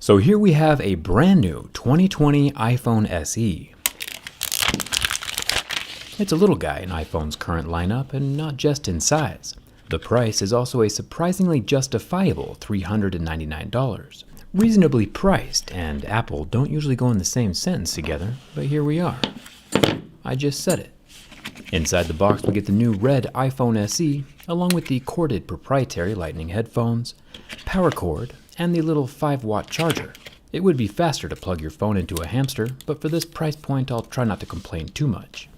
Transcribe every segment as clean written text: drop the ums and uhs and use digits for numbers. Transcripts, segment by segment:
So here we have a brand new 2020 iPhone SE. It's a little guy in iPhone's current lineup, and not just in size. The price is also a surprisingly justifiable $399. Reasonably priced, and Apple don't usually go in the same sentence together, but here we are. I just said it. Inside the box we get the new red iPhone SE, along with the corded proprietary Lightning headphones, power cord, and the little 5-watt charger. It would be faster to plug your phone into a hamster, but for this price point I'll try not to complain too much.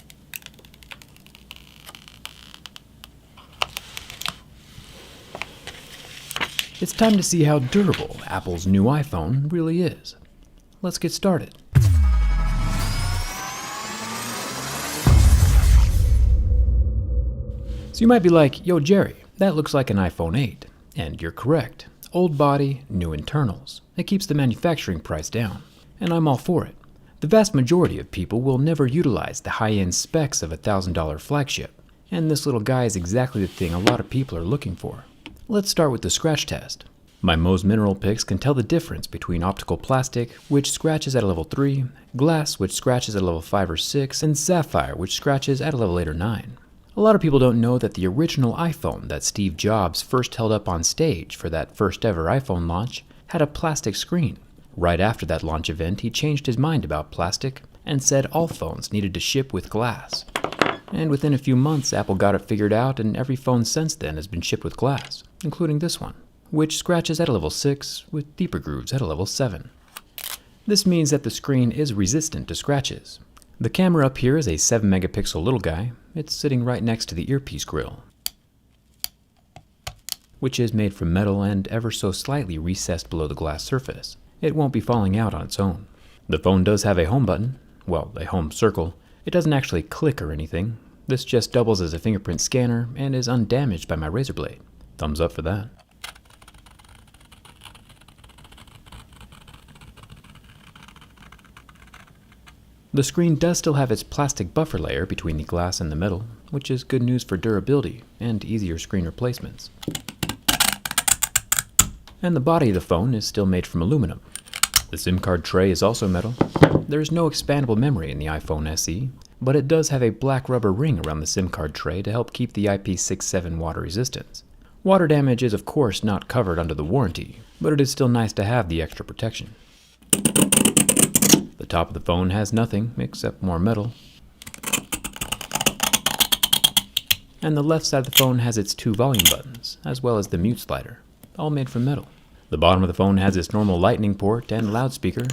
It's time to see how durable Apple's new iPhone really is. Let's get started. So you might be like, yo Jerry, that looks like an iPhone 8. And you're correct. Old body, new internals. It keeps the manufacturing price down. And I'm all for it. The vast majority of people will never utilize the high-end specs of a $1,000 flagship. And this little guy is exactly the thing a lot of people are looking for. Let's start with the scratch test. My Mohs mineral picks can tell the difference between optical plastic, which scratches at a level 3, glass, which scratches at a level 5 or 6, and sapphire, which scratches at a level 8 or 9. A lot of people don't know that the original iPhone that Steve Jobs first held up on stage for that first ever iPhone launch had a plastic screen. Right after that launch event, he changed his mind about plastic and said all phones needed to ship with glass. And within a few months, Apple got it figured out, and every phone since then has been shipped with glass, including this one, which scratches at a level 6 with deeper grooves at a level 7. This means that the screen is resistant to scratches. The camera up here is a 7 megapixel little guy. It's sitting right next to the earpiece grill, which is made from metal and ever so slightly recessed below the glass surface. It won't be falling out on its own. The phone does have a home button, well, a home circle. It doesn't actually click or anything. This just doubles as a fingerprint scanner and is undamaged by my razor blade. Thumbs up for that. The screen does still have its plastic buffer layer between the glass and the metal, which is good news for durability and easier screen replacements. And the body of the phone is still made from aluminum. The SIM card tray is also metal. There is no expandable memory in the iPhone SE, but it does have a black rubber ring around the SIM card tray to help keep the IP67 water resistance. Water damage is of course not covered under the warranty, but it is still nice to have the extra protection. The top of the phone has nothing except more metal. And the left side of the phone has its 2 volume buttons, as well as the mute slider, all made from metal. The bottom of the phone has its normal lightning port and loudspeaker,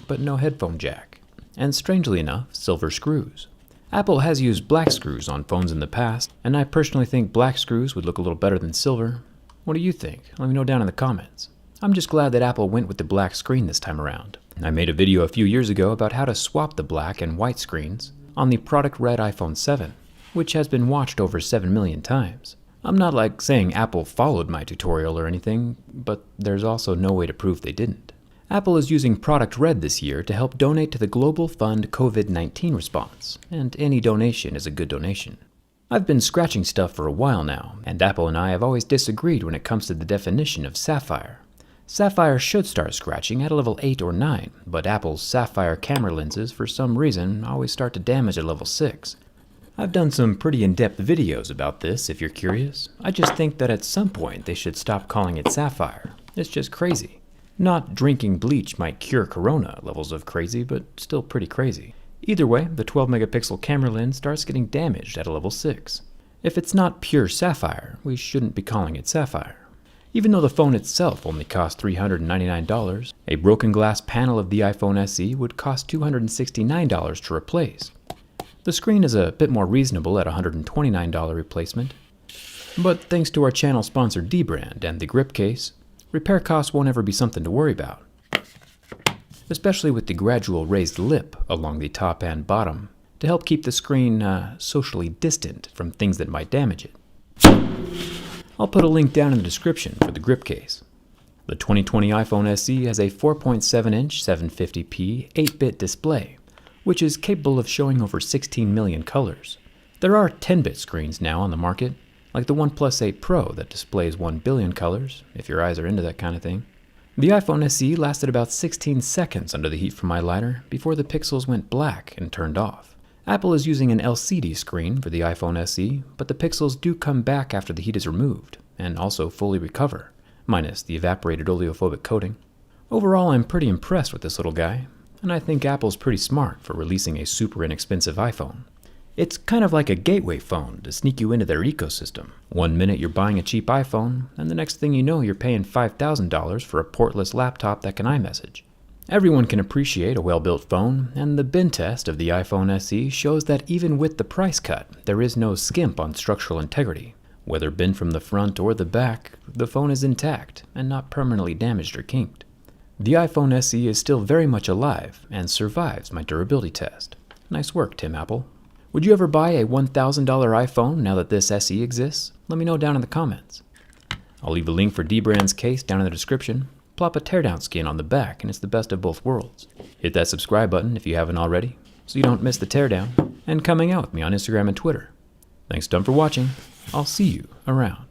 but no headphone jack. And strangely enough, silver screws. Apple has used black screws on phones in the past, and I personally think black screws would look a little better than silver. What do you think? Let me know down in the comments. I'm just glad that Apple went with the black screen this time around. I made a video a few years ago about how to swap the black and white screens on the product red iPhone 7, which has been watched over 7 million times. I'm not like saying Apple followed my tutorial or anything, but there's also no way to prove they didn't. Apple is using Product Red this year to help donate to the Global Fund COVID-19 response, and any donation is a good donation. I've been scratching stuff for a while now, and Apple and I have always disagreed when it comes to the definition of sapphire. Sapphire should start scratching at a level 8 or 9, but Apple's sapphire camera lenses for some reason always start to damage at level 6. I've done some pretty in-depth videos about this if you're curious. I just think that at some point they should stop calling it sapphire. It's just crazy. Not drinking bleach might cure corona levels of crazy, but still pretty crazy. Either way, the 12 megapixel camera lens starts getting damaged at a level 6. If it's not pure sapphire, we shouldn't be calling it sapphire. Even though the phone itself only cost $399, a broken glass panel of the iPhone SE would cost $269 to replace. The screen is a bit more reasonable at $129 replacement, but thanks to our channel sponsor dbrand and the grip case, repair costs won't ever be something to worry about, especially with the gradual raised lip along the top and bottom to help keep the screen socially distant from things that might damage it. I'll put a link down in the description for the grip case. The 2020 iPhone SE has a 4.7-inch 750p 8-bit display, which is capable of showing over 16 million colors. There are 10-bit screens now on the market, like the OnePlus 8 Pro that displays 1 billion colors, if your eyes are into that kind of thing. The iPhone SE lasted about 16 seconds under the heat from my lighter before the pixels went black and turned off. Apple is using an LCD screen for the iPhone SE, but the pixels do come back after the heat is removed, and also fully recover, minus the evaporated oleophobic coating. Overall, I'm pretty impressed with this little guy, and I think Apple's pretty smart for releasing a super inexpensive iPhone. It's kind of like a gateway phone to sneak you into their ecosystem. One minute you're buying a cheap iPhone, and the next thing you know you're paying $5,000 for a portless laptop that can iMessage. Everyone can appreciate a well-built phone, and the bin test of the iPhone SE shows that even with the price cut, there is no skimp on structural integrity. Whether bin from the front or the back, the phone is intact and not permanently damaged or kinked. The iPhone SE is still very much alive and survives my durability test. Nice work, Tim Apple. Would you ever buy a $1,000 iPhone now that this SE exists? Let me know down in the comments. I'll leave a link for dbrand's case down in the description. Plop a teardown skin on the back and it's the best of both worlds. Hit that subscribe button if you haven't already so you don't miss the teardown, and coming out with me on Instagram and Twitter. Thanks a ton for watching. I'll see you around.